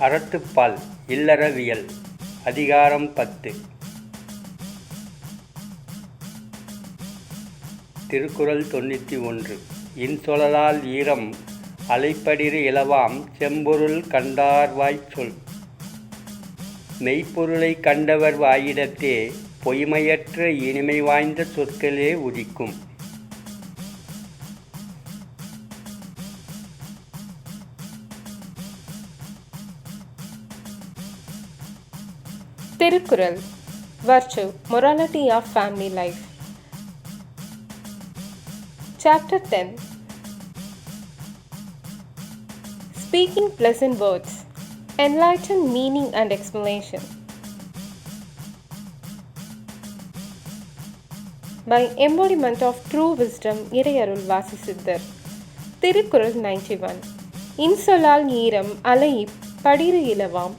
அறத்துப்பால் இல்லறவியல் அதிகாரம் 10. திருக்குறள் 91. இன்சொலலால் ஈரம் அலைப்படிறு இலவாம் செம்பொருள் கண்டார்வாய்ச் சொல். மெய்ப்பொருளைக் கண்டவர் வாயிடத்தே பொய்மையற்ற இனிமை வாய்ந்த சொற்களே உதிக்கும். Tirukkural, Virtue, Morality of Family Life. Chapter 10. Speaking pleasant words, enlighten meaning and explanation. By embodiment of true wisdom, Irayarul Vasisiddhar. Tirukkural 91. இன்சொலால் ஈரம் அலைப் படிறு இலவாம்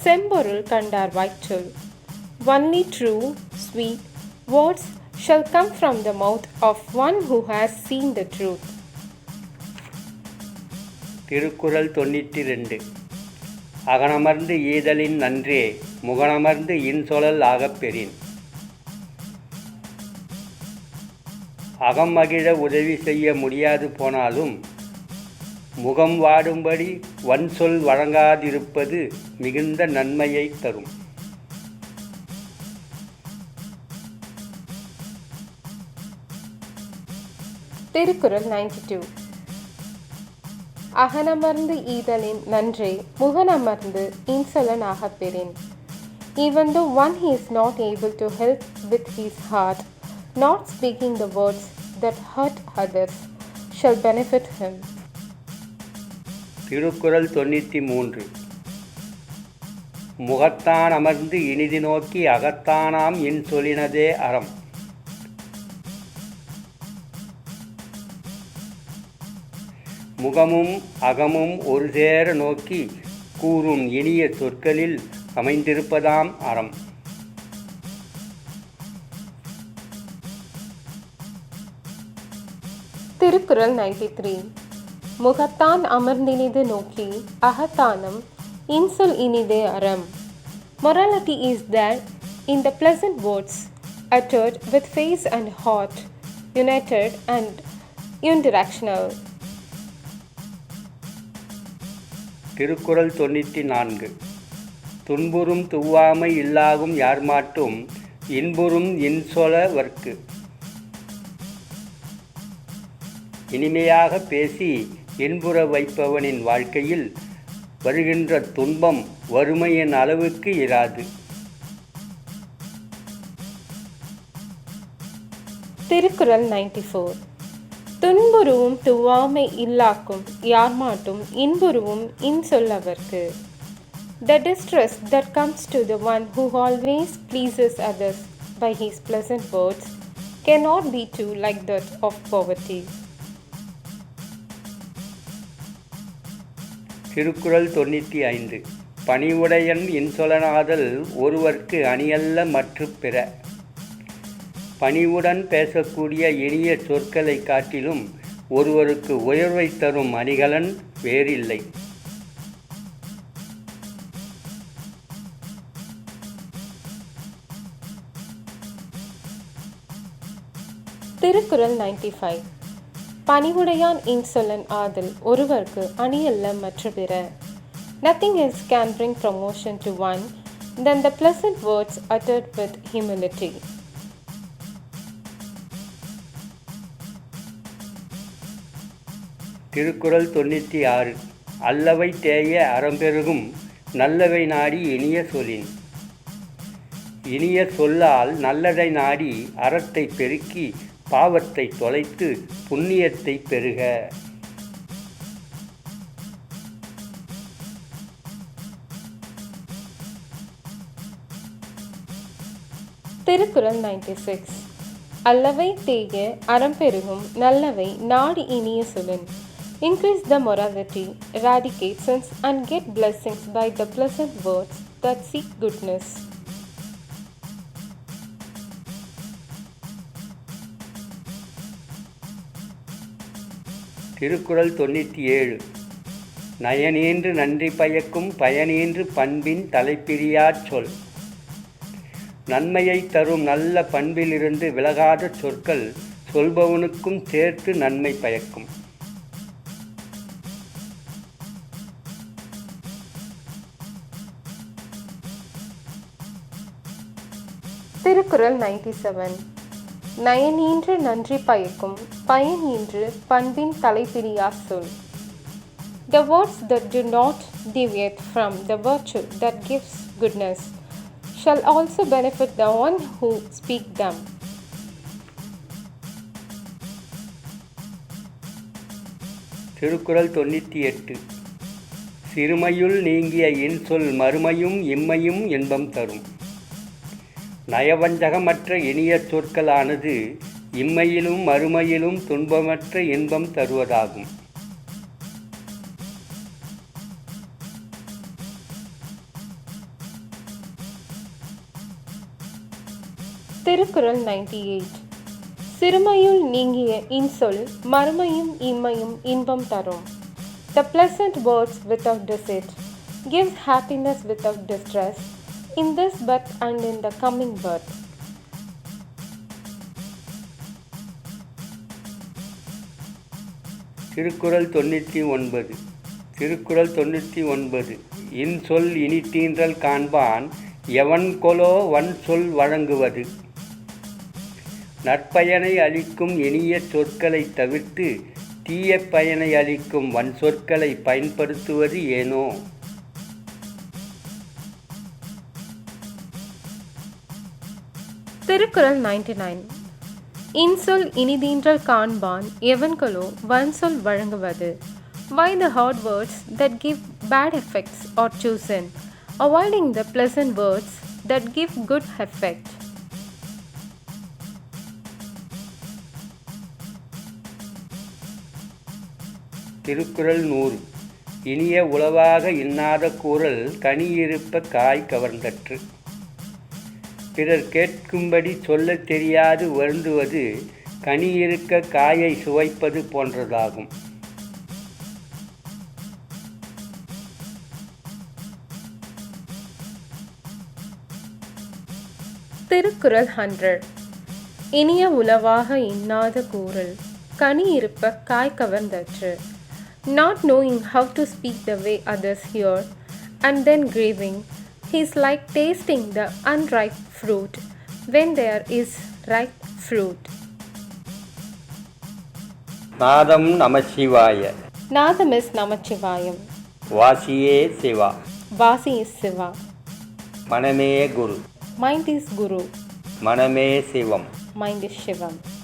செம்பொருள் கண்டார்வாய்ச் சொல். Only true, sweet words shall come from the mouth of one who has seen the truth. Thirukkural 92. அகனமர்ந்து ஈதலின் நன்றே முகனமர்ந்து இன்சொலல் ஆகப் பெறின். அகம் மகிழ உதவி செய்ய முடியாது போனாலும் முகம் வாடும்படி வன்சொல் வழங்காதிருப்பது மிகுந்த நன்மையை தரும். திருக்குறள் 92. அகனமர்ந்து ஈதலின் நன்றே முகனமர்ந்து இன்சொலன் ஆகப் பெறின். Even though one is not able to help with his heart, not speaking the words that hurt others shall benefit him. Thirukkural 93. முகத்தான் அமர்ந்து இனிது நோக்கி அகத்தானாம் இன்சொலினதே அறம். முகமும் அகமும் ஒரு சேர நோக்கி கூறும் இனிய சொற்களில் அமைந்திருப்பதாம் அறம். திருக்குறள் 93. முகத்தான் அமர்ந்தினிது நோக்கி அகத்தானம் இன்சொல் இனிதே அறம். Morality is there in the pleasant words uttered with face and heart, united and unidirectional. Thirukkural 94. துன்புறும் துவாமை இல்லாகும் யார்மாட்டும் இன்புறும் இன்சொலவர்க்கு. இனிமையாக பேசி இன்புற வைப்பவனின் வாழ்க்கையில் வருகின்ற துன்பம் வறுமையின் அளவுக்கு இராது. Thirukkural 94. துன்புறுவும் துவாமை இல்லாக்கும் யார்மாட்டும் இன்புறுவும் இன்சொல்லவர்க்கு. The distress that comes to the one who always pleases others by his pleasant words cannot be too like that of poverty. Thirukkural 95. பணிவுடையன் இன்சொலனாதல் ஒருவர்க்கு அணியல்ல மற்றுப் பிற. பணிவுடன் பேசக்கூடிய இனிய சொற்களை காட்டிலும் ஒருவருக்கு உயர்வை தரும் அணிகலன் வேறில்லை. திருக்குறள் 95. பணிவுடையான் இன்சொலன் ஆதல் ஒருவர்க்கு அணியல்ல மற்ற பிற. Nothing else can bring promotion to one than the pleasant words uttered with humility. Thirukkural 96. அல்லவை தேய அறம்பெருகும் நல்லவை நாடி இனிய சொலின். இனிய சொல்லால் நல்லதை நாடி அறத்தை பெருக்கி பாவத்தை தொலைத்து புண்ணியத்தை பெருக. திருக்குறள் 96. அல்லவை தேய அறம்பெருகும் நல்லவை நாடி இனிய சொலின். Increase the morality, eradicate sins and get blessings by the pleasant words that seek goodness. Thirukkural 97. நயனீன்று நன்றி பயக்கும் பயனீன்று பண்பின் தலைப்பிரியாச் சொல். நன்மையை தரும் நல்ல பண்பிலிருந்து விலகாத சொற்கள் சொல்பவனுக்கும் சேர்த்து நன்மை பயக்கும். திருக்குறள் 97. நயனீன்று நன்றி பயக்கும் பயனீன்று பண்பின் தலைப்பிரியா சொல். The words that do not deviate from the virtue that gives goodness shall also benefit the one who speak them. Thirukkural 98. சிறுமையுள் நீங்கிய இன்சொல் மறுமையும் இம்மையும் இன்பம் தரும். நயவஞ்சகமற்ற இனிய சொற்களானது இம்மையிலும் மறுமையிலும் துன்பமற்ற இன்பம் தருவதாகும். திருக்குறள் 98. சிறுமையுள் நீங்கிய இன்சொல் மறுமையும் இம்மையும் இன்பம் தரும். The pleasant words without deceit gives happiness without distress in this birth and in the coming birth. Thirukkural 99. Thirukkural 99. இன்சொல் இனித்தீன்றல் காண்பான் எவன்கொலோ வன்சொல் வழங்குவது. நற்பயனை அளிக்கும் இனிய சொற்களை தவிர்த்து தீய பயனை அளிக்கும் வன்சொற்களை பயன்படுத்துவது ஏனோ. திருக்குறள் 99. இன்சொல் இனிதீன்றல் காண்பான் எவன்களோ வன்சொல் வழங்குவது. Why the hard words that give bad effects are chosen, avoiding the pleasant words that give good effect. Thirukkural 100. இனிய உளவாக இன்னாத கூறல் கனியிருப்ப காய் கவர்ந்தற்று. பிறர் கேட்கும்படி சொல்லத் தெரியாது வருந்துவது கனியிருக்க காயை சுவைப்பது போன்றதாகும். திருக்குறள் 100. இனிய உளவாக இன்னாத கூறல் கனி இருப்ப காய் கவர்ந்தற்று. Not knowing how to speak the way others hear and then grieving, he is like tasting the unripe fruit when there is ripe fruit. நாதம் நமசிவாய. Nadam is Namachivayam. வாசியே Siva. Vasi is Siva. மனமே குரு. Mind is Guru. மனமே சிவம். Mind is Shivam.